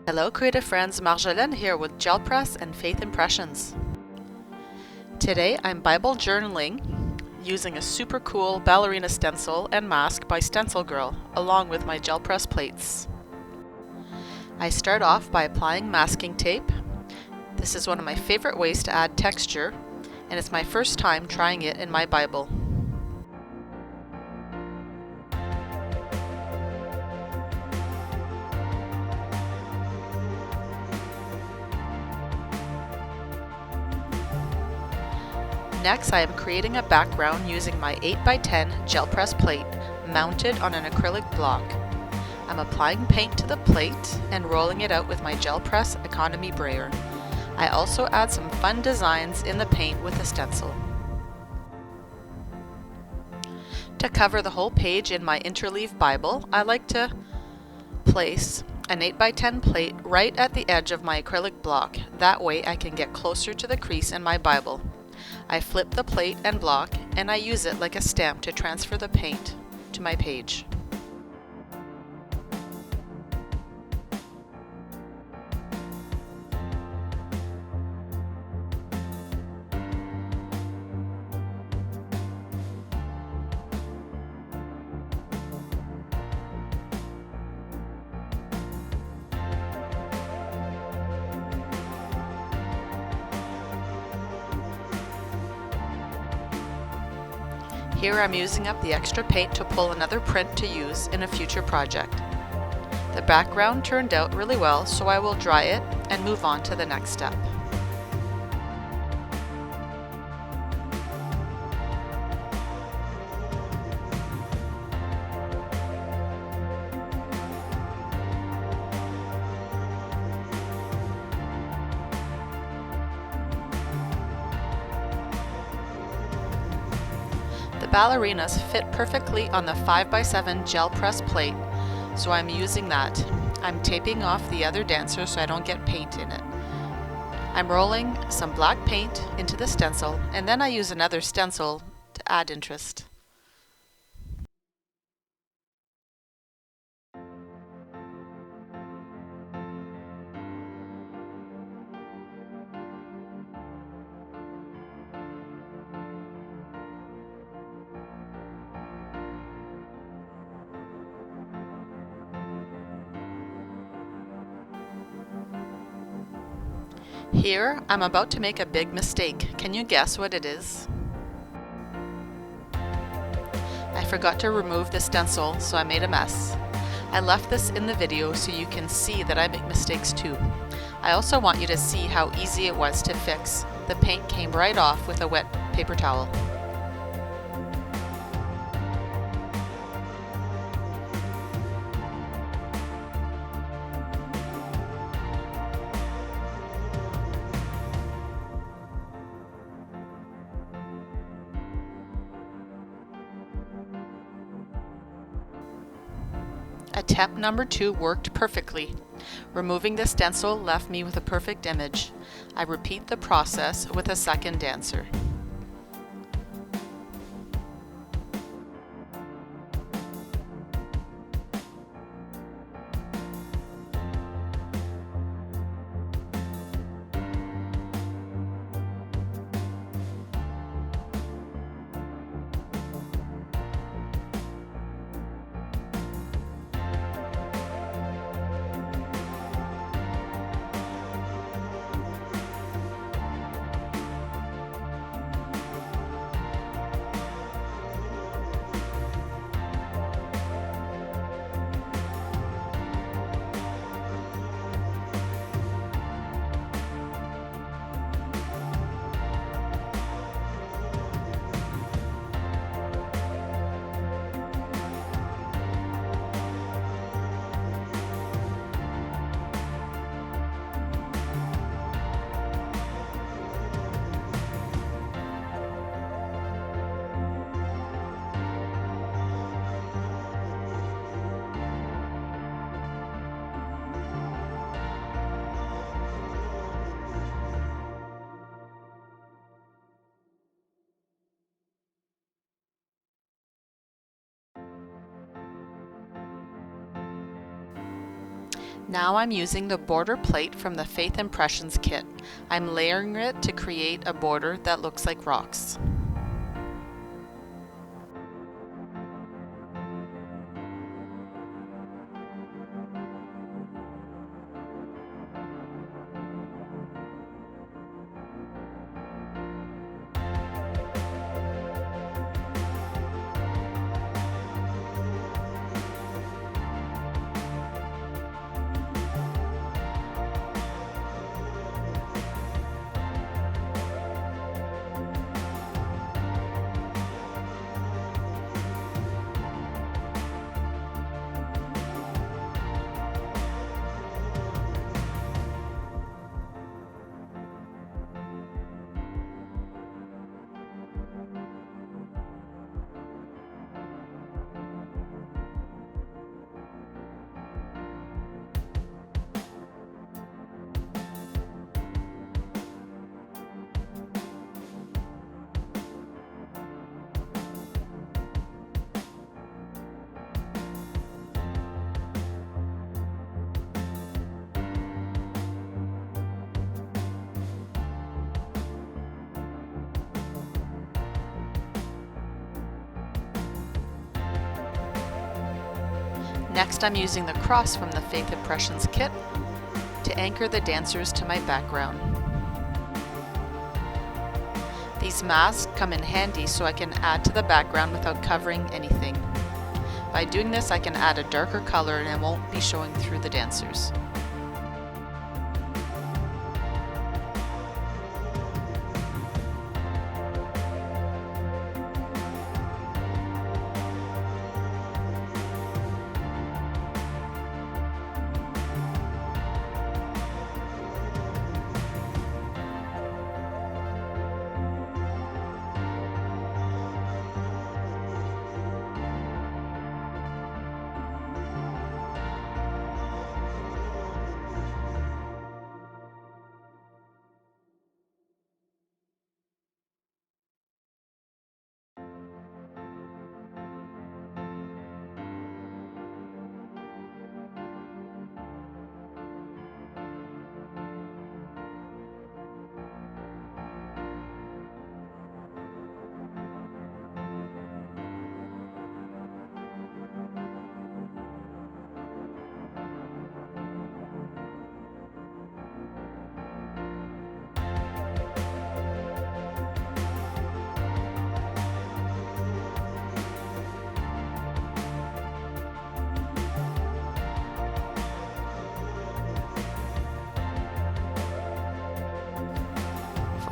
Hello creative friends, Marjolaine here with Gel Press and Faith Impressions. Today I'm Bible journaling using a super cool ballerina stencil and mask by StencilGirl along with my gel press plates. I start off by applying masking tape. This is one of my favorite ways to add texture, and it's my first time trying it in my Bible. Next, I am creating a background using my 8x10 gel press plate mounted on an acrylic block. I'm applying paint to the plate and rolling it out with my gel press economy brayer. I also add some fun designs in the paint with a stencil. To cover the whole page in my interleave Bible, I like to place an 8x10 plate right at the edge of my acrylic block. That way I can get closer to the crease in my Bible. I flip the plate and block, and I use it like a stamp to transfer the paint to my page. Here I'm using up the extra paint to pull another print to use in a future project. The background turned out really well, so I will dry it and move on to the next step. The ballerinas fit perfectly on the 5x7 gel press plate, so I'm using that. I'm taping off the other dancer so I don't get paint in it. I'm rolling some black paint into the stencil, and then I use another stencil to add interest. Here, I'm about to make a big mistake. Can you guess what it is? I forgot to remove the stencil, so I made a mess. I left this in the video so you can see that I make mistakes too. I also want you to see how easy it was to fix. The paint came right off with a wet paper towel. Attempt number 2 worked perfectly. Removing the stencil left me with a perfect image. I repeat the process with a second dancer. Now I'm using the border plate from the Faith Impressions kit. I'm layering it to create a border that looks like rocks. Next, I'm using the cross from the Faith Impressions kit to anchor the dancers to my background. These masks come in handy so I can add to the background without covering anything. By doing this, I can add a darker color and it won't be showing through the dancers.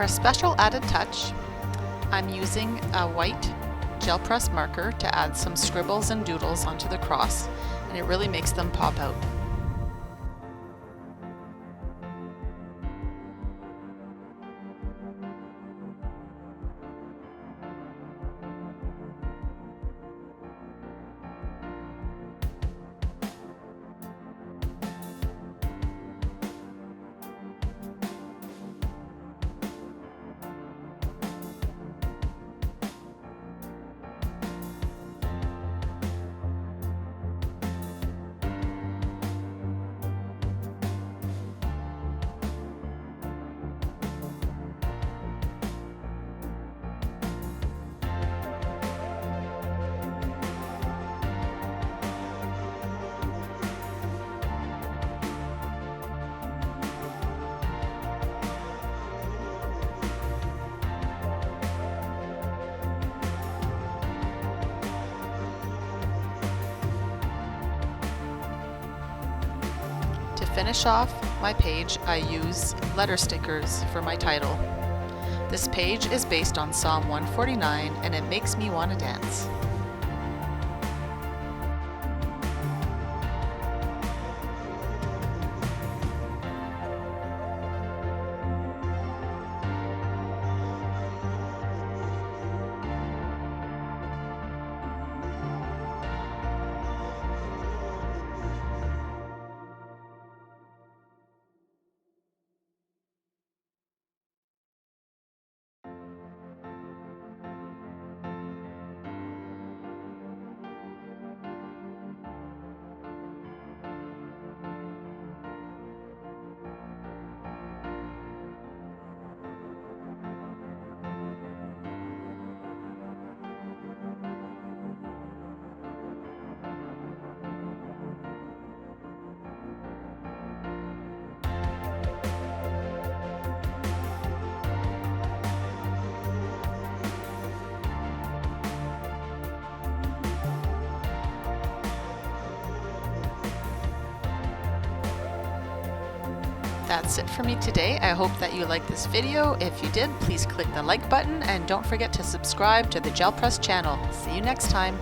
For a special added touch, I'm using a white gel press marker to add some scribbles and doodles onto the cross, and it really makes them pop out. To finish off my page, I use letter stickers for my title. This page is based on Psalm 149 and it makes me want to dance. That's it for me today. I hope that you liked this video. If you did, please click the like button and don't forget to subscribe to the Gel Press channel. See you next time.